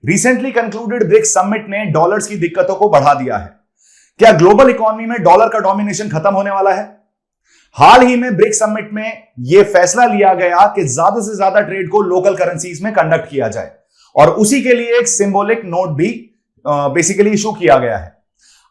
Recently concluded BRICS summit ने dollars की दिक्कतों को बढ़ा दिया है। क्या ग्लोबल इकोनॉमी में डॉलर का डोमिनेशन खत्म होने वाला है? हाल ही में ब्रिक्स समिट में यह फैसला लिया गया कि ज्यादा से ज्यादा ट्रेड को लोकल करेंसीज में कंडक्ट किया जाए और उसी के लिए एक सिंबॉलिक नोट भी बेसिकली इशू किया गया है।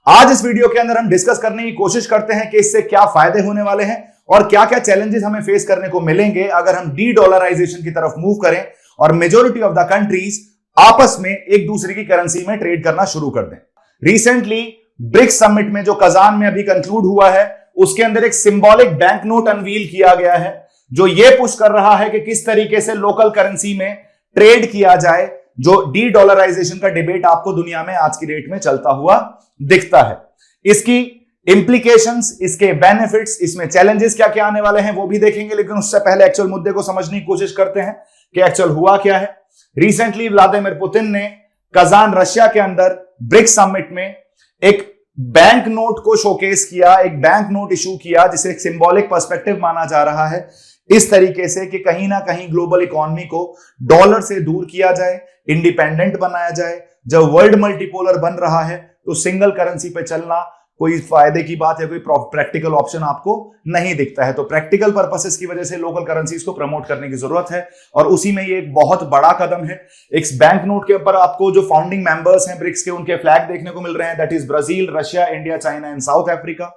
आज इस वीडियो के अंदर हम डिस्कस करने की कोशिश करते हैं कि इससे क्या फायदे होने वाले हैं और क्या क्या चैलेंजेस हमें फेस करने को मिलेंगे अगर हम डी डॉलराइजेशन की तरफ मूव करें और मेजॉरिटी ऑफ द कंट्रीज आपस में एक दूसरे की करेंसी में ट्रेड करना शुरू कर दें। रिसेंटली ब्रिक्स समिट में जो कजान में अभी कंक्लूड हुआ है उसके अंदर एक सिंबॉलिक बैंक नोट अनवील किया गया है जो यह पुश कर रहा है कि किस तरीके से लोकल करेंसी में ट्रेड किया जाए। जो डी डॉलराइजेशन का डिबेट आपको दुनिया में आज की डेट में चलता हुआ दिखता है, इसकी इंप्लीकेशंस, इसके बेनिफिट्स, इसमें चैलेंजेस क्या क्या आने वाले हैं वो भी देखेंगे। लेकिन उससे पहले एक्चुअल मुद्दे को समझने की कोशिश करते हैं कि एक्चुअल हुआ क्या है। रिसेंटली व्लादिमीर पुतिन ने कजान रशिया के अंदर ब्रिक्स समिट में एक बैंक नोट को शोकेस किया, एक बैंक नोट इशू किया जिसे एक सिंबॉलिक पर्सपेक्टिव माना जा रहा है इस तरीके से कि कहीं ना कहीं ग्लोबल इकोनॉमी को डॉलर से दूर किया जाए, इंडिपेंडेंट बनाया जाए। जब वर्ल्ड मल्टीपोलर बन रहा है तो सिंगल करेंसी पे चलना कोई फायदे की बात है, कोई प्रैक्टिकल ऑप्शन आपको नहीं दिखता है। तो प्रैक्टिकल पर्पसेस की वजह से लोकल करेंसीज को प्रमोट करने की जरूरत है और उसी में ये एक बहुत बड़ा कदम है। एक बैंक नोट के ऊपर आपको जो फाउंडिंग मेंबर्स हैं ब्रिक्स के, उनके फ्लैग देखने को मिल रहे हैं, that is Brazil, Russia, India, China and south Africa.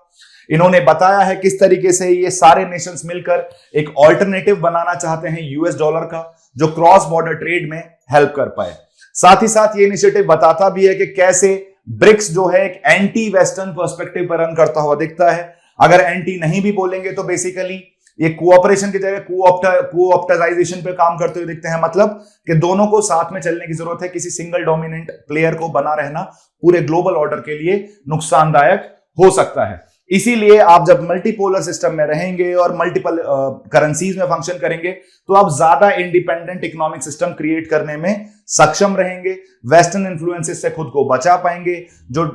इन्होंने बताया है किस तरीके से ये सारे नेशंस मिलकर एक ऑल्टरनेटिव बनाना चाहते हैं यूएस डॉलर का जो क्रॉस बॉर्डर ट्रेड में हेल्प कर पाए। साथ ही साथ ये इनिशिएटिव बताता भी है कि कैसे ब्रिक्स जो है एक एंटी वेस्टर्न पर्सपेक्टिव पर रन करता हुआ दिखता है। अगर एंटी नहीं भी बोलेंगे तो बेसिकली ये कोऑपरेशन की जगह कोऑप्टाइजेशन पे काम करते हुए दिखते हैं। मतलब कि दोनों को साथ में चलने की जरूरत है, किसी सिंगल डोमिनेंट प्लेयर को बना रहना पूरे ग्लोबल ऑर्डर के लिए नुकसानदायक हो सकता है। इसीलिए आप जब मल्टीपोलर सिस्टम में रहेंगे और मल्टीपल करेंसीज में फंक्शन करेंगे तो आप ज्यादा इंडिपेंडेंट इकोनॉमिक सिस्टम क्रिएट करने में सक्षम रहेंगे, वेस्टर्न इन्फ्लुएंसेस से खुद को बचा पाएंगे। जो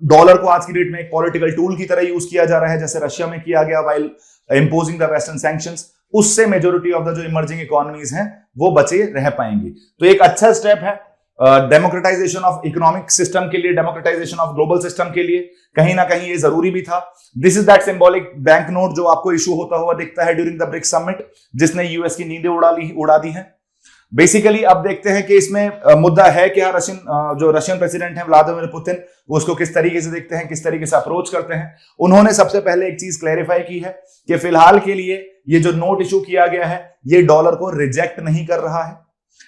डॉलर को आज की डेट में एक पॉलिटिकल टूल की तरह यूज किया जा रहा है जैसे रशिया में किया गया while imposing the western sanctions, उससे मेजॉरिटी ऑफ द जो इमर्जिंग इकोनॉमीज हैं वो बचे रह पाएंगी। तो एक अच्छा स्टेप है डेमोक्रेटाइजेशन ऑफ इकोनॉमिक सिस्टम के लिए, डेमोक्रेटाइजेशन ऑफ ग्लोबल सिस्टम के लिए कहीं ना कहीं ये जरूरी भी था। This is that symbolic bank note जो आपको इशू होता हुआ दिखता है ड्यूरिंग द ब्रिक्स समिट, जिसने यूएस की नींदें उड़ा दी हैं। बेसिकली अब देखते हैं कि इसमें मुद्दा है क्या। रशियन प्रेसिडेंट है व्लादिमीर पुतिन, वो उसको किस तरीके से देखते हैं, किस तरीके से अप्रोच करते हैं। उन्होंने सबसे पहले एक चीज क्लैरिफाई की है कि फिलहाल के लिए ये जो नोट इशू किया गया है ये डॉलर को रिजेक्ट नहीं कर रहा है।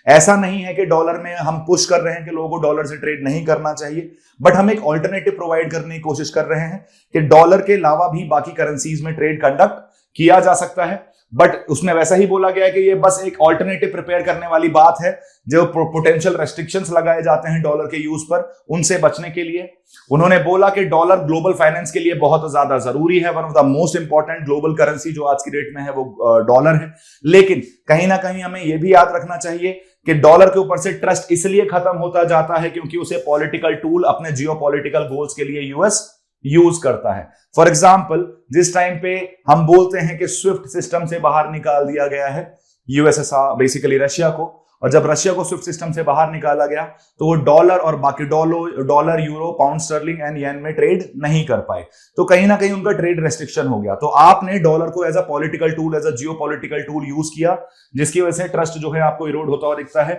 ऐसा नहीं है कि डॉलर में हम पुश कर रहे हैं कि लोगों को डॉलर से ट्रेड नहीं करना चाहिए, बट हम एक ऑल्टरनेटिव प्रोवाइड करने की कोशिश कर रहे हैं कि डॉलर के अलावा भी बाकी करेंसीज में ट्रेड कंडक्ट किया जा सकता है। बट उसमें वैसा ही बोला गया है कि ये बस एक ऑल्टरनेटिव प्रिपेयर करने वाली बात है। जो पोटेंशियल रेस्ट्रिक्शंस लगाए जाते हैं डॉलर के यूज पर, उनसे बचने के लिए उन्होंने बोला कि डॉलर ग्लोबल फाइनेंस के लिए बहुत ज्यादा जरूरी है। One of the most important global currency जो आज की डेट में है वो डॉलर है। लेकिन कहीं ना कहीं हमें यह भी याद रखना चाहिए कि डॉलर के ऊपर से ट्रस्ट इसलिए खत्म होता जाता है क्योंकि उसे पॉलिटिकल टूल अपने जियोपॉलिटिकल गोल्स के लिए यूएस यूज करता है। फॉर एग्जाम्पल, जिस टाइम पे हम बोलते हैं कि स्विफ्ट सिस्टम से बाहर निकाल दिया गया है यूएसएसआर, बेसिकली रशिया को, और जब रशिया को स्विफ्ट सिस्टम से बाहर निकाला गया तो वो डॉलर और बाकी dollar, euro, pound sterling and yen में ट्रेड नहीं कर पाए। तो कहीं ना कहीं उनका ट्रेड रेस्ट्रिक्शन हो गया। तो आपने डॉलर को as a political tool, as a geopolitical tool use किया, जिसकी वजह से ट्रस्ट जो है आपको इरोड होता हुआ दिखता है।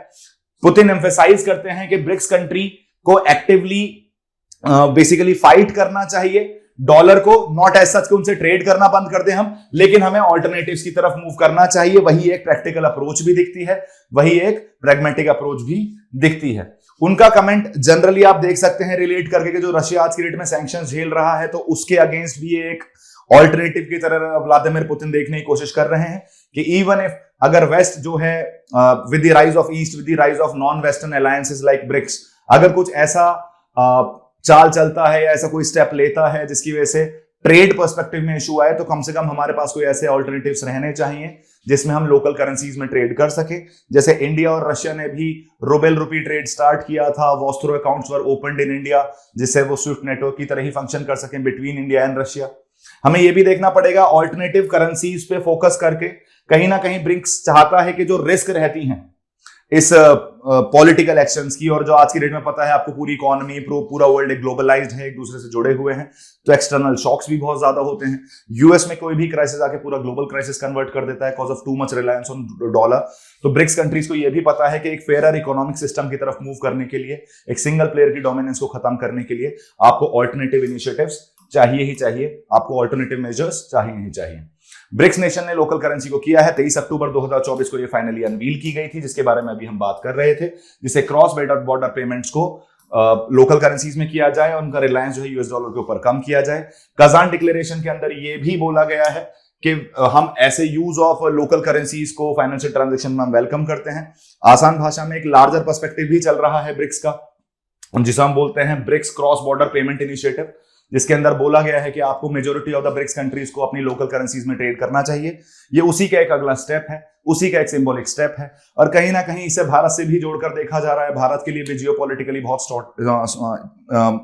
पुतिन एम्फेसाइज करते हैं कि ब्रिक्स कंट्री को एक्टिवली बेसिकली फाइट करना चाहिए डॉलर को, नॉट एज सच कि उनसे ट्रेड करना बंद कर दें हम, लेकिन हमें ऑल्टरनेटिव्स की तरफ मूव करना चाहिए। वही एक प्रैक्टिकल अप्रोच भी दिखती है, वही एक प्रैग्मेटिक अप्रोच भी दिखती है। उनका कमेंट जनरली आप देख सकते हैं रिलेट करके कि जो रशिया आज की डेट में सैंक्शंस झेल रहा है तो उसके अगेंस्ट भी एक ऑल्टरनेटिव की तरह व्लादिमीर पुतिन देखने की कोशिश कर रहे हैं कि इवन इफ अगर वेस्ट जो है with the rise of east, with the rise of non western alliances like BRICS, अगर कुछ ऐसा चाल चलता है या ऐसा कोई स्टेप लेता है जिसकी वजह से ट्रेड पर्सपेक्टिव में इशू आए, तो कम से कम हमारे पास कोई ऐसे ऑल्टरनेटिव्स रहने चाहिए जिसमें हम लोकल करेंसीज में ट्रेड कर सके। जैसे इंडिया और रशिया ने भी रूबेल रूपी ट्रेड स्टार्ट किया था, vostro accounts were opened in India, जिससे वो स्विफ्ट नेटवर्क की तरह ही फंक्शन कर सकें बिटवीन इंडिया एंड रशिया। हमें यह भी देखना पड़ेगा ऑल्टरनेटिव करेंसीज पे फोकस करके, कहीं ना कहीं ब्रिक्स चाहता है कि जो रिस्क रहती हैं इस पॉलिटिकल एक्शंस की, और जो आज की डेट में पता है आपको पूरी इकोनॉमी पूरा वर्ल्ड एक ग्लोबलाइज्ड है, एक दूसरे से जुड़े हुए हैं, तो एक्सटर्नल शॉक्स भी बहुत ज्यादा होते हैं। यूएस में कोई भी क्राइसिस आके पूरा ग्लोबल क्राइसिस कन्वर्ट कर देता है cause of too much reliance on dollar. तो ब्रिक्स कंट्रीज को यह भी पता है कि एक फेयर इकोनॉमिक सिस्टम की तरफ मूव करने के लिए, एक सिंगल प्लेयर की डोमिनेंस को खत्म करने के लिए आपको ऑल्टरनेटिव इनिशिएटिव्स चाहिए ही चाहिए, आपको ऑल्टरनेटिव मेजर्स चाहिए ही चाहिए। ब्रिक्स नेशन ने लोकल करेंसी को किया है। 23 अक्टूबर 2024 को ये फाइनली अनवील की गई थी, जिसके बारे में अभी हम बात कर रहे थे, जिसे क्रॉस बॉर्डर पेमेंट्स को लोकल करेंसीज में किया जाए और उनका रिलायंस जो है यूएस डॉलर के ऊपर कम किया जाए। कजान डिक्लेरेशन के अंदर ये भी बोला गया है कि हम ऐसे यूज ऑफ लोकल करेंसीज को फाइनेंशियल ट्रांजैक्शन में हम वेलकम करते हैं। आसान भाषा में एक लार्जर पर्सपेक्टिव भी चल रहा है ब्रिक्स का, जिसे हम बोलते हैं BRICS cross border payment initiative, जिसके अंदर बोला गया है कि आपको majority of the BRICS countries को अपनी लोकल करेंसीज में ट्रेड करना चाहिए। ये उसी का एक अगला स्टेप है, उसी का एक सिंबॉलिक स्टेप है, और कहीं ना कहीं इसे भारत से भी जोड़कर देखा जा रहा है। भारत के लिए भी जियोपॉलिटिकली बहुत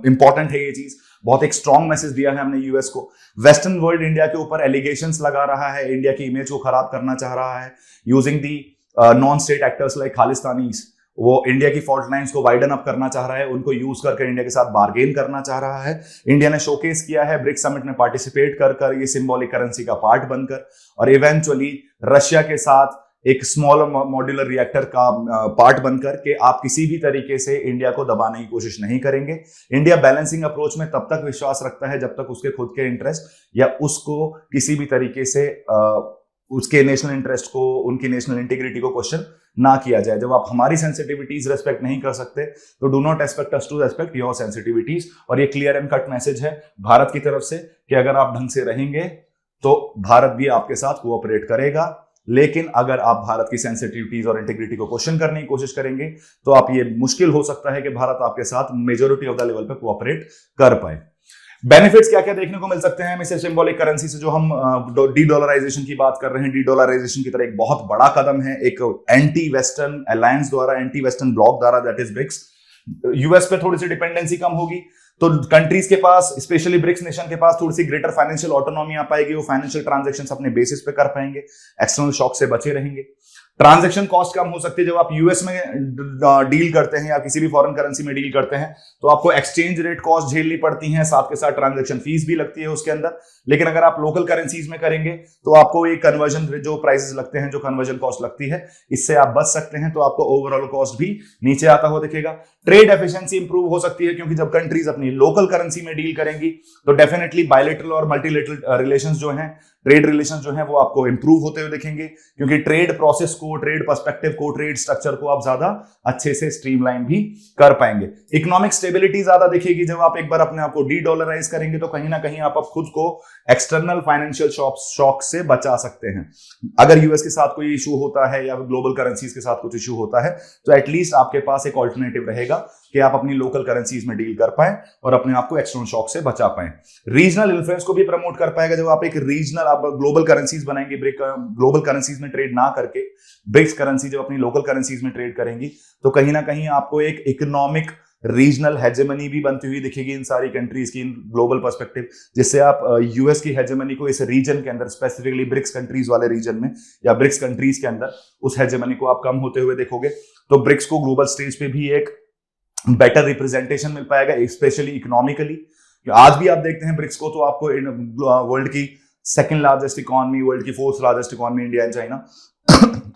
इंपॉर्टेंट है ये चीज, बहुत एक स्ट्रॉन्ग मैसेज दिया है हमने यूएस को। वेस्टर्न वर्ल्ड इंडिया के ऊपर एलिगेशंस लगा रहा है, इंडिया की इमेज को खराब करना चाह रहा है using the non state actors like Khalistanis. वो इंडिया की फॉल्ट लाइंस को वाइडन अप करना चाह रहा है, उनको यूज करके इंडिया के साथ बार्गेन करना चाह रहा है। इंडिया ने शोकेस किया है ब्रिक्स समिट में पार्टिसिपेट कर ये सिंबॉलिक करेंसी का पार्ट बनकर, और इवेंचुअली रशिया के साथ एक स्मॉल मॉड्यूलर रिएक्टर का पार्ट बनकर के आप किसी भी तरीके से इंडिया को दबाने की कोशिश नहीं करेंगे। इंडिया बैलेंसिंग अप्रोच में तब तक विश्वास रखता है जब तक उसके खुद के इंटरेस्ट या उसको किसी भी तरीके से उसके नेशनल इंटरेस्ट को, उनकी नेशनल इंटीग्रिटी को क्वेश्चन ना किया जाए। जब आप हमारी सेंसिटिविटीज रेस्पेक्ट नहीं कर सकते तो do not expect us to respect your sensitivities. और ये क्लियर एंड कट मैसेज है भारत की तरफ से कि अगर आप ढंग से रहेंगे तो भारत भी आपके साथ कोऑपरेट करेगा, लेकिन अगर आप भारत की सेंसिटिविटीज और इंटीग्रिटी को क्वेश्चन करने की कोशिश करेंगे तो आप ये मुश्किल हो सकता है कि भारत आपके साथ मेजॉरिटी ऑफ द लेवल पे कोऑपरेट कर पाए। बेनिफिट्स क्या क्या देखने को मिल सकते हैं हम इसे सिंबॉलिक करेंसी से, जो हम डी डॉलराइजेशन की बात कर रहे हैं। डी डॉलराइजेशन की तरह एक बहुत बड़ा कदम है, एक एंटी वेस्टर्न अलायंस द्वारा, एंटी वेस्टर्न ब्लॉक द्वारा, दैट इज ब्रिक्स। यूएस पे थोड़ी सी डिपेंडेंसी कम होगी, तो कंट्रीज के पास, स्पेशली ब्रिक्स नेशन के पास थोड़ी सी ग्रेटर फाइनेंशियल ऑटोनॉमी आ पाएगी। वो फाइनेंशियल ट्रांजैक्शंस अपने बेसिस पे कर पाएंगे, एक्सटर्नल शॉक से बचे रहेंगे। ट्रांजैक्शन कॉस्ट कम हो सकती है। जब आप यूएस में डील करते हैं या किसी भी फॉरेन करेंसी में डील करते हैं तो आपको एक्सचेंज रेट कॉस्ट झेलनी पड़ती है, साथ के साथ ट्रांजैक्शन फीस भी लगती है उसके अंदर। लेकिन अगर आप लोकल करेंसीज में करेंगे तो आपको ये कन्वर्जन जो प्राइसेस लगते हैं, जो कन्वर्जन कॉस्ट लगती है, इससे आप बच सकते हैं, तो आपको ओवरऑल कॉस्ट भी नीचे आता हुआ दिखेगा। ट्रेड एफिशिएंसी इंप्रूव हो सकती है, क्योंकि जब कंट्रीज अपनी लोकल करेंसी में डील करेंगी तो डेफिनेटली बायलैटरल और मल्टीलैटरल रिलेशंस जो हैं, ट्रेड रिलेशंस जो हैं, वो आपको इंप्रूव होते हुए दिखेंगे, क्योंकि ट्रेड प्रोसेस को, ट्रेड पर्सपेक्टिव को, ट्रेड स्ट्रक्चर को आप ज्यादा अच्छे से स्ट्रीमलाइन भी कर पाएंगे। इकोनॉमिक स्टेबिलिटी ज्यादा दिखेगी जब आप एक बार अपने आप को डी डॉलराइज करेंगे, तो कहीं ना कहीं आप खुद को एक्सटर्नल फाइनेंशियल शॉक से बचा सकते हैं। अगर यूएस के साथ कोई इशू होता है या ग्लोबल करेंसीज के साथ कुछ इशू होता है तो एटलीस्ट आपके पास एक ऑल्टरनेटिव रहेगा कि आप अपनी लोकल करेंसीज में डील कर पाएं और अपने आप को एक्सटर्नल शॉक से बचा पाएं। रीजनल इन्फ्लुएंस को भी प्रमोट कर पाएगा। जब आप एक रीजनल, आप ग्लोबल करेंसीज बनाएंगे, ग्लोबल करेंसीज में ट्रेड ना करके ब्रिक्स करेंसी जब अपनी लोकल करेंसीज में ट्रेड करेंगी तो कहीं ना कहीं आपको एक इकोनॉमिक रीजनल हेजेमनी भी बनती हुई दिखेगी इन सारी कंट्रीज की, इन ग्लोबल पर्सपेक्टिव, जिससे आप यूएस की हेजेमनी को इस रीजन के अंदर, स्पेसिफिकली ब्रिक्स कंट्रीज वाले रीजन में या ब्रिक्स कंट्रीज के अंदर, उस हेजेमनी को आप कम होते हुए देखोगे। तो ब्रिक्स को ग्लोबल स्टेज पे भी एक बेटर रिप्रेजेंटेशन मिल पाएगा, स्पेशली इकोनॉमिकली। आज भी आप देखते हैं ब्रिक्स को तो आपको वर्ल्ड की सेकंड लार्जेस्ट इकोनॉमी, वर्ल्ड की fourth largest economy India and China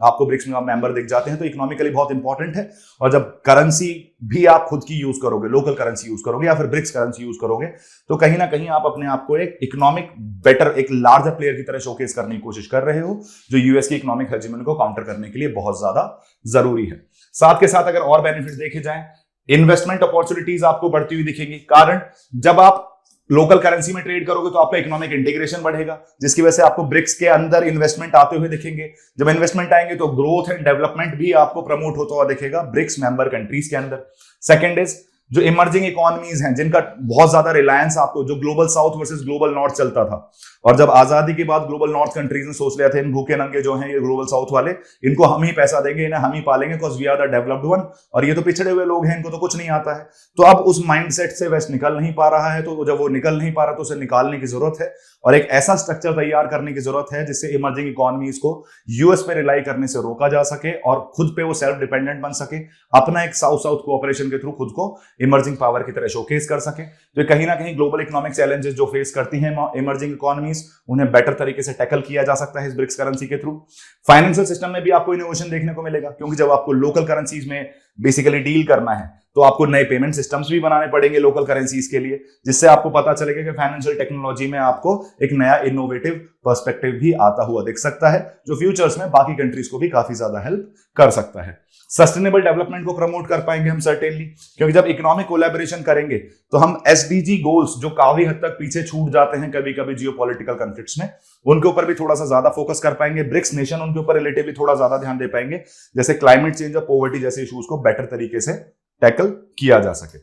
आपको ब्रिक्स में आप मेंबर दिख जाते हैं, तो इकोनॉमिकली बहुत इंपॉर्टेंट है। और जब करेंसी भी आप खुद की यूज करोगे, लोकल करेंसी यूज करोगे या फिर ब्रिक्स करेंसी यूज करोगे, तो कहीं ना कहीं आप अपने आप को एक इकोनॉमिक बेटर, एक लार्जर प्लेयर की तरह शोकेस करने की कोशिश कर रहे हो, जो यूएस की इकोनॉमिक हेजेमनी को काउंटर करने के लिए बहुत ज्यादा जरूरी है। साथ के साथ अगर और बेनिफिट देखे जाए, इन्वेस्टमेंट अपॉर्चुनिटीज आपको बढ़ती हुई दिखेंगी। कारण जब आप लोकल करेंसी में ट्रेड करोगे तो आपका इकोनॉमिक इंटीग्रेशन बढ़ेगा, जिसकी वजह से आपको ब्रिक्स के अंदर इन्वेस्टमेंट आते हुए दिखेंगे। जब इन्वेस्टमेंट आएंगे तो ग्रोथ एंड डेवलपमेंट भी आपको प्रमोट होता हुआ दिखेगा ब्रिक्स मेंबर कंट्रीज के अंदर। सेकंड इज जो इमर्जिंग इकोनॉमीज हैं जिनका बहुत ज्यादा रिलायंस आपको, जो global south versus global north चलता था, और जब आजादी के बाद ग्लोबल नॉर्थ कंट्रीज ने सोच लिया था इन भूखे नंगे जो हैं ये ग्लोबल साउथ वाले, इनको हम ही पैसा देंगे, इन्हें हम ही पालेंगे because we are the developed one, और ये तो पिछड़े हुए लोग हैं, इनको तो कुछ नहीं आता है। तो अब उस माइंडसेट से वेस्ट निकल नहीं पा रहा है, तो जब वो निकल नहीं पा रहा तो उसे निकालने की जरूरत है और एक ऐसा स्ट्रक्चर तैयार करने की जरूरत है जिससे इमर्जिंग इकोनॉमीज को यूएस पे रिलाई करने से रोका जा सके और खुद पे वो सेल्फ डिपेंडेंट बन सके, अपना एक साउथ साउथ कोऑपरेशन के थ्रू खुद को इमर्जिंग पावर की तरह शोकेस कर सके। तो कहीं ना कहीं ग्लोबल इकोनॉमिक चैलेंजेस जो फेस करती हैं इमर्जिंग इकोनॉमीज, उन्हें बेटर तरीके से टैकल किया जा सकता है इस ब्रिक्स करेंसी के थ्रू। फाइनेंशियल सिस्टम में भी आपको इनोवेशन देखने को मिलेगा, क्योंकि जब आपको लोकल करेंसीज में बेसिकली डील करना है तो आपको नए पेमेंट सिस्टम्स भी बनाने पड़ेंगे लोकल करेंसीज के लिए, जिससे आपको पता चलेगा कि फाइनेंशियल टेक्नोलॉजी में आपको एक नया इनोवेटिव पर्सपेक्टिव भी आता हुआ दिख सकता है, जो फ्यूचर्स में बाकी कंट्रीज को भी काफी ज्यादा हेल्प कर सकता है। सस्टेनेबल डेवलपमेंट को प्रमोट कर पाएंगे हम सर्टेनली, क्योंकि जब इकोनॉमिक कोलैबोरेशन करेंगे तो हम एसडीजी गोल्स जो काफी हद तक पीछे छूट जाते हैं कभी कभी जियोपॉलिटिकल कॉन्फ्लिक्ट्स में, उनके ऊपर भी थोड़ा सा ज्यादा फोकस कर पाएंगे। ब्रिक्स नेशन उनके ऊपर रिलेटिवली थोड़ा ज्यादा ध्यान दे पाएंगे, जैसे क्लाइमेट चेंज और पॉवर्टी जैसे इश्यूज को बेटर तरीके से टैकल किया जा सके।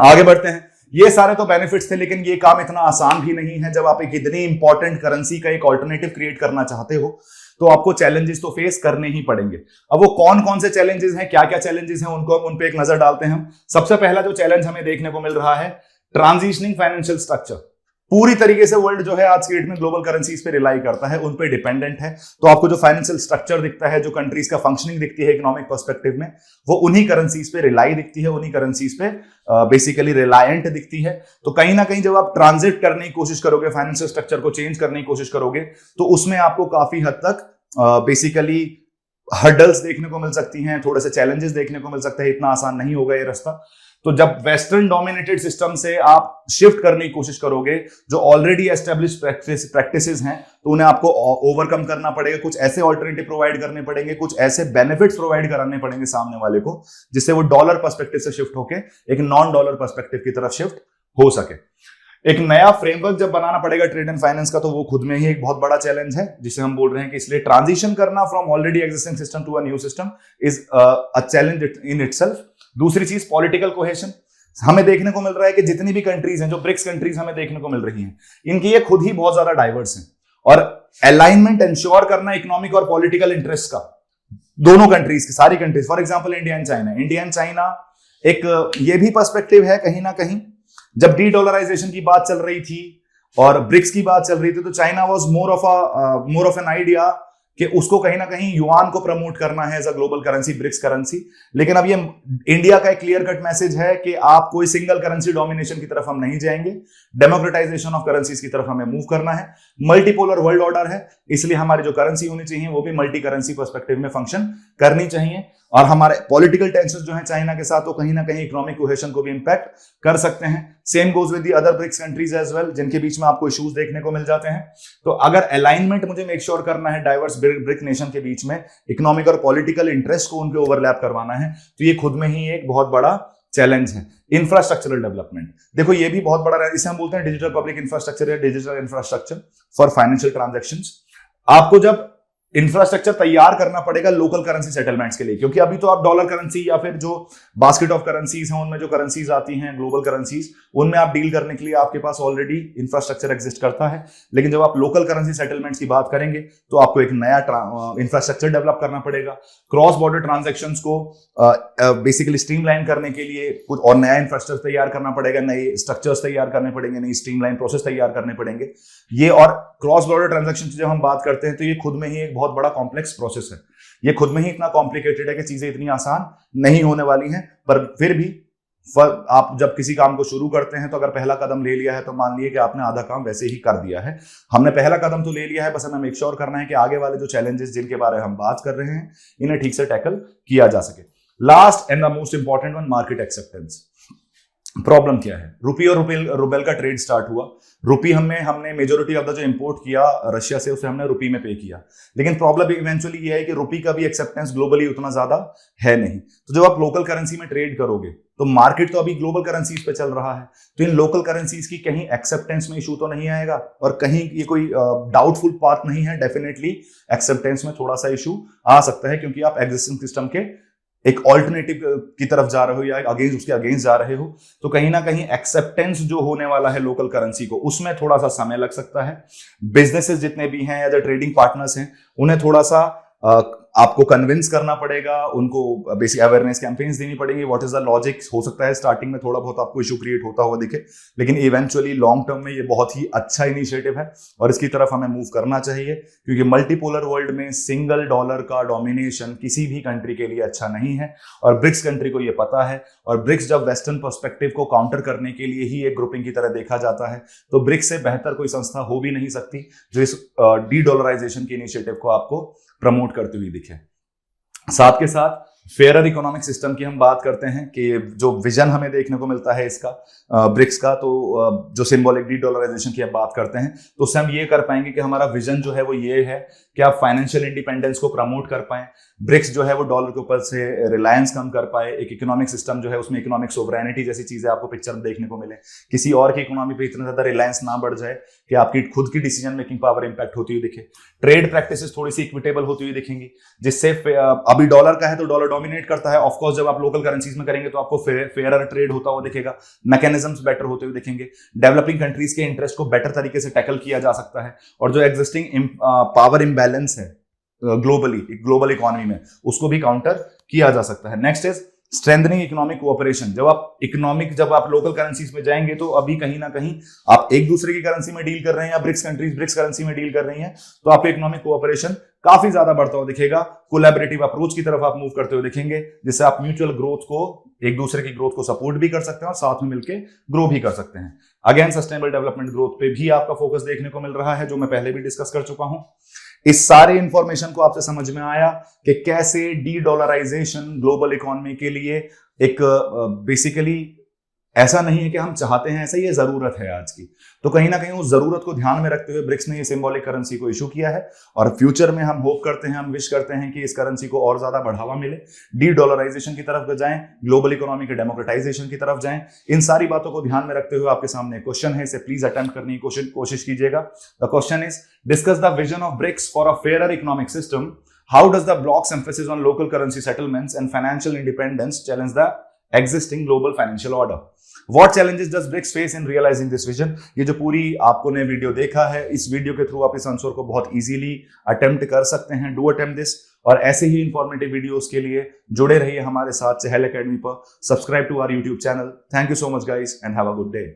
आगे बढ़ते हैं। ये सारे तो बेनिफिट्स थे, लेकिन ये काम इतना आसान भी नहीं है। जब आप एक इतनी इंपॉर्टेंट करेंसी का एक ऑल्टरनेटिव क्रिएट करना चाहते हो तो आपको चैलेंजेस तो फेस करने ही पड़ेंगे। अब वो कौन कौन से चैलेंजेस हैं, क्या क्या चैलेंजेस हैं, उनको उन पे एक नजर डालते हैं हम। सबसे पहला जो चैलेंज हमें देखने को मिल रहा है, ट्रांजिशनिंग फाइनेंशियल स्ट्रक्चर। पूरी तरीके से वर्ल्ड जो है आज की डेट में ग्लोबल करेंसीज पे रिलाई करता है, उन पे डिपेंडेंट है। तो आपको जो फाइनेंशियल स्ट्रक्चर दिखता है, जो कंट्रीज का फंक्शनिंग दिखती है इकोनॉमिक पर्सपेक्टिव में, वो उन्हीं करेंसीज पे रिलाई दिखती है, उन्हीं करेंसीज पे बेसिकली रिलायंट दिखती है। तो कहीं ना कहीं जब आप ट्रांजिट करने की कोशिश करोगे, फाइनेंशियल स्ट्रक्चर को चेंज करने की कोशिश करोगे, तो उसमें आपको काफी हद तक बेसिकली हर्डल्स देखने को मिल सकती हैं, थोड़े से चैलेंजेस देखने को मिल सकते हैं। इतना आसान नहीं होगा ये रास्ता। तो जब वेस्टर्न डोमिनेटेड सिस्टम से आप शिफ्ट करने की कोशिश करोगे, जो ऑलरेडी एस्टेब्लिश प्रैक्टिसेस हैं, तो उन्हें आपको ओवरकम करना पड़ेगा। कुछ ऐसे ऑल्टरनेटिव प्रोवाइड करने पड़ेंगे, कुछ ऐसे बेनिफिट्स प्रोवाइड कराने पड़ेंगे सामने वाले को, जिससे वो डॉलर पर्सपेक्टिव से शिफ्ट होके एक नॉन डॉलर पर्सपेक्टिव की तरफ शिफ्ट हो सके। एक नया फ्रेमवर्क जब बनाना पड़ेगा ट्रेड एंड फाइनेंस का, तो वो खुद में ही एक बहुत बड़ा चैलेंज है, जिसे हम बोल रहे हैं कि इसलिए ट्रांजिशन करना from already existing system to a new system is a challenge in itself. दूसरी चीज, पॉलिटिकल कोहेशन। हमें देखने को मिल रहा है कि जितनी भी कंट्रीज हैं, जो ब्रिक्स कंट्रीज हमें देखने को मिल रही हैं, इनकी ये खुद ही बहुत ज्यादा डाइवर्स हैं, और अलाइनमेंट इंश्योर करना इकोनॉमिक और पॉलिटिकल इंटरेस्ट का दोनों कंट्रीज की, सारी countries, for example India and China. India and China एक ये भी पर्सपेक्टिव है कहीं ना कहीं, जब डी डॉलराइजेशन की बात चल रही थी और ब्रिक्स की बात चल रही थी, तो China was more of an idea कि उसको कहीं ना कहीं युआन को प्रमोट करना है as a global currency, BRICS currency. लेकिन अब ये इंडिया का एक क्लियर कट मैसेज है कि आप कोई सिंगल करेंसी डोमिनेशन की तरफ हम नहीं जाएंगे, डेमोक्रेटाइजेशन ऑफ करेंसीज की तरफ हमें मूव करना है। मल्टीपोलर वर्ल्ड ऑर्डर है, इसलिए हमारी जो करेंसी होनी चाहिए वो भी मल्टी करेंसी पर्सपेक्टिव में फंक्शन करनी चाहिए। और हमारे पॉलिटिकल टेंशन जो है चाइना के साथ, वो कहीं ना कहीं इकोनॉमिक कोहेशन को भी इंपैक्ट कर सकते हैं। Same goes with the other BRICS countries as well, जिनके बीच में आपको इश्यूज देखने को मिल जाते हैं। तो अगर अलाइनमेंट मुझे मेक श्योर करना है डाइवर्स ब्रिक नेशन के बीच में, इकोनॉमिक और पॉलिटिकल इंटरेस्ट को उनके ओवरलैप करवाना है, तो ये खुद में ही एक बहुत बड़ा चैलेंज है। इंफ्रास्ट्रक्चरल डेवलपमेंट, देखो ये भी बहुत बड़ा है, इसे हम बोलते हैं डिजिटल पब्लिक इंफ्रास्ट्रक्चर या digital infrastructure for financial transactions. आपको जब इंफ्रास्ट्रक्चर तैयार करना पड़ेगा लोकल करेंसी सेटलमेंट्स के लिए, क्योंकि अभी तो आप डॉलर करेंसी या फिर जो बास्केट ऑफ करेंसीज हैं, उनमें जो करेंसीज आती हैं ग्लोबल करेंसीज, उनमें आप डील करने के लिए आपके पास ऑलरेडी इंफ्रास्ट्रक्चर एग्जिस्ट करता है। लेकिन जब आप लोकल करेंसी सेटलमेंट्स की बात करेंगे तो आपको एक नया इंफ्रास्ट्रक्चर डेवलप करना पड़ेगा। क्रॉस बॉर्डर ट्रांजेक्शंस को बेसिकली स्ट्रीमलाइन करने के लिए कुछ और नया इंफ्रास्ट्रक्चर तैयार करना पड़ेगा, नए स्ट्रक्चर्स तैयार करने पड़ेंगे, नई स्ट्रीमलाइन प्रोसेस तैयार करने पड़ेंगे। ये और क्रॉस बॉर्डर ट्रांजेक्शन की जब हम बात करते हैं तो ये खुद में ही एक बहुत बड़ा कॉम्प्लेक्स प्रोसेस है। ये खुद में ही इतना कॉम्प्लिकेटेड है कि चीजें इतनी आसान नहीं होने वाली हैं। पर फिर भी आप जब किसी काम को शुरू करते हैं तो अगर पहला कदम ले लिया है तो मान लिए कि आपने आधा काम वैसे ही कर दिया है। हमने पहला कदम तो ले लिया है, बस हमें मेक श्योर करना है कि आगे वाले जो चैलेंजेस जिनके बारे में हम बात कर रहे हैं, इन्हें ठीक से टैकल किया जा सके। Last and the most important one, market acceptance. Problem क्या है? रुपी और रुबेल का ट्रेड स्टार्ट हुआ। रुपी हमने मेजोरिटी ऑफ द जो इंपोर्ट किया रशिया से, उसे हमने रुपी में पे किया। लेकिन प्रॉब्लम इवेंचुअली ये है कि रुपी का भी एक्सेप्टेंस ग्लोबली उतना ज्यादा है नहीं। तो जब आप लोकल करेंसी में ट्रेड करोगे तो मार्केट तो अभी ग्लोबल करेंसीज पे चल रहा है, तो इन लोकल करेंसीज की कहीं एक्सेप्टेंस में इशू तो नहीं आएगा, और कहीं ये कोई डाउटफुल पाथ नहीं है। डेफिनेटली एक्सेप्टेंस में थोड़ा सा इशू आ सकता है, क्योंकि आप एग्जिस्टिंग सिस्टम के एक ऑल्टरनेटिव की तरफ जा रहे हो या अगेंस्ट उसके अगेंस्ट जा रहे हो, तो कहीं ना कहीं एक्सेप्टेंस जो होने वाला है लोकल करेंसी को, उसमें थोड़ा सा समय लग सकता है। बिजनेसेस जितने भी हैं या जो ट्रेडिंग पार्टनर्स हैं, उन्हें थोड़ा सा आपको कन्विंस करना पड़ेगा, उनको बेसिक अवेयरनेस कैंपेन्स देनी पड़ेगी, व्हाट इज द लॉजिक। हो सकता है स्टार्टिंग में थोड़ा बहुत आपको इशू क्रिएट होता हुआ दिखे, लेकिन इवेंचुअली लॉन्ग टर्म में ये बहुत ही अच्छा इनिशिएटिव है और इसकी तरफ हमें मूव करना चाहिए, क्योंकि मल्टीपोलर वर्ल्ड में सिंगल डॉलर का डोमिनेशन किसी भी कंट्री के लिए अच्छा नहीं है और ब्रिक्स कंट्री को ये पता है। और ब्रिक्स जब वेस्टर्न पर्सपेक्टिव को काउंटर करने के लिए ही एक ग्रुपिंग की तरह देखा जाता है, तो ब्रिक्स से बेहतर कोई संस्था हो भी नहीं सकती जो इस डी डॉलराइजेशन के इनिशिएटिव को आपको प्रमोट करती हुई दिखे। साथ के साथ फेयरर इकोनॉमिक सिस्टम की हम बात करते हैं कि जो विजन हमें देखने को मिलता है इसका ब्रिक्स का, तो जो सिंबॉलिक डी डॉलराइजेशन की हम बात करते हैं, तो उससे हम ये कर पाएंगे कि हमारा विजन जो है वो ये है कि आप फाइनेंशियल इंडिपेंडेंस को प्रमोट कर पाए, ब्रिक्स जो है वो डॉलर के ऊपर से रिलायंस कम कर पाए, एक इकोनॉमिक सिस्टम जो है उसमें इकोनॉमिक सोवरेनिटी जैसी चीजें आपको पिक्चर में देखने को मिले, किसी और की इकोनॉमी पे इतना ज्यादा रिलायंस ना बढ़ जाए कि आपकी खुद की डिसीजन मेकिंग पावर इंपैक्ट होती हुई दिखे, ट्रेड प्रैक्टिसेस थोड़ी सी इक्विटेबल होती हुई दिखेंगी, जिससे अभी डॉलर का है तो डॉलर डोमिनेट करता है, ऑफकोर्स जब आप लोकल करेंसीज में करेंगे तो आपको फेयरर ट्रेड होता हुआ दिखेगा, मैकेनिज्म्स बेटर होते हुए दिखेंगे, डेवलपिंग कंट्रीज के इंटरेस्ट को बेटर तरीके से टैकल किया जा सकता है, और जो एग्जिस्टिंग पावर इम्बैलेंस है ग्लोबल इकोनॉमी में, उसको भी काउंटर किया जा सकता है। Next is strengthening economic cooperation. जब आप लोकल करेंसीज में जाएंगे तो अभी कहीं ना कहीं आप एक दूसरे की करेंसी में डील कर रहे हैं या ब्रिक्स कंट्रीज ब्रिक्स करेंसी में डील कर रही हैं, तो आपको इकोनॉमिक कोऑपरेशन काफी ज्यादा बढ़ता हुआ दिखेगा, कोलैबोरेटिव अप्रोच की तरफ आप मूव करते हुए दिखेंगे, जिससे आप म्यूचुअल ग्रोथ को, एक दूसरे की ग्रोथ को सपोर्ट भी कर सकते हैं और साथ में मिलकर ग्रो भी कर सकते हैं। अगेन सस्टेनेबल डेवलपमेंट ग्रोथ पे भी आपका फोकस देखने को मिल रहा है, जो मैं पहले भी डिस्कस कर चुका हूं। इस सारे इंफॉर्मेशन को आपसे समझ में आया कि कैसे डी डॉलराइजेशन ग्लोबल इकोनॉमी के लिए एक बेसिकली ऐसा नहीं है कि हम चाहते हैं, ऐसा ये जरूरत है आज की, तो कहीं ना कहीं उस जरूरत को ध्यान में रखते हुए ब्रिक्स ने ये सिंबॉलिक करेंसी को इशू किया है और फ्यूचर में हम होप करते हैं, हम विश करते हैं कि इस करेंसी को और ज्यादा बढ़ावा मिले, डी डॉलराइजेशन की तरफ जाएं, ग्लोबल इकोनॉमी के डेमोक्रेटाइजेशन की तरफ जाएं। इन सारी बातों को ध्यान में रखते हुए आपके सामने क्वेश्चन है, इसे प्लीज अटेम्प्ट करने की कोशिश कीजिएगा। The question is, discuss the vision of BRICS for a fairer economic system. How does the bloc's emphasis on local currency settlements and financial independence challenge the existing global financial order? What challenges does BRICS face in realizing this vision? ये जो पूरी आपको ने video देखा है, इस video के through आप इस आंसर को बहुत इजीली अटेम्प्ट कर सकते हैं। डू अटेम्प्ट दिस, और ऐसे ही इंफॉर्मेटिव वीडियोस के लिए जुड़े रहिए हमारे साथ चहल एकेडमी पर। Subscribe to our YouTube channel. Thank you so much guys and have a good day.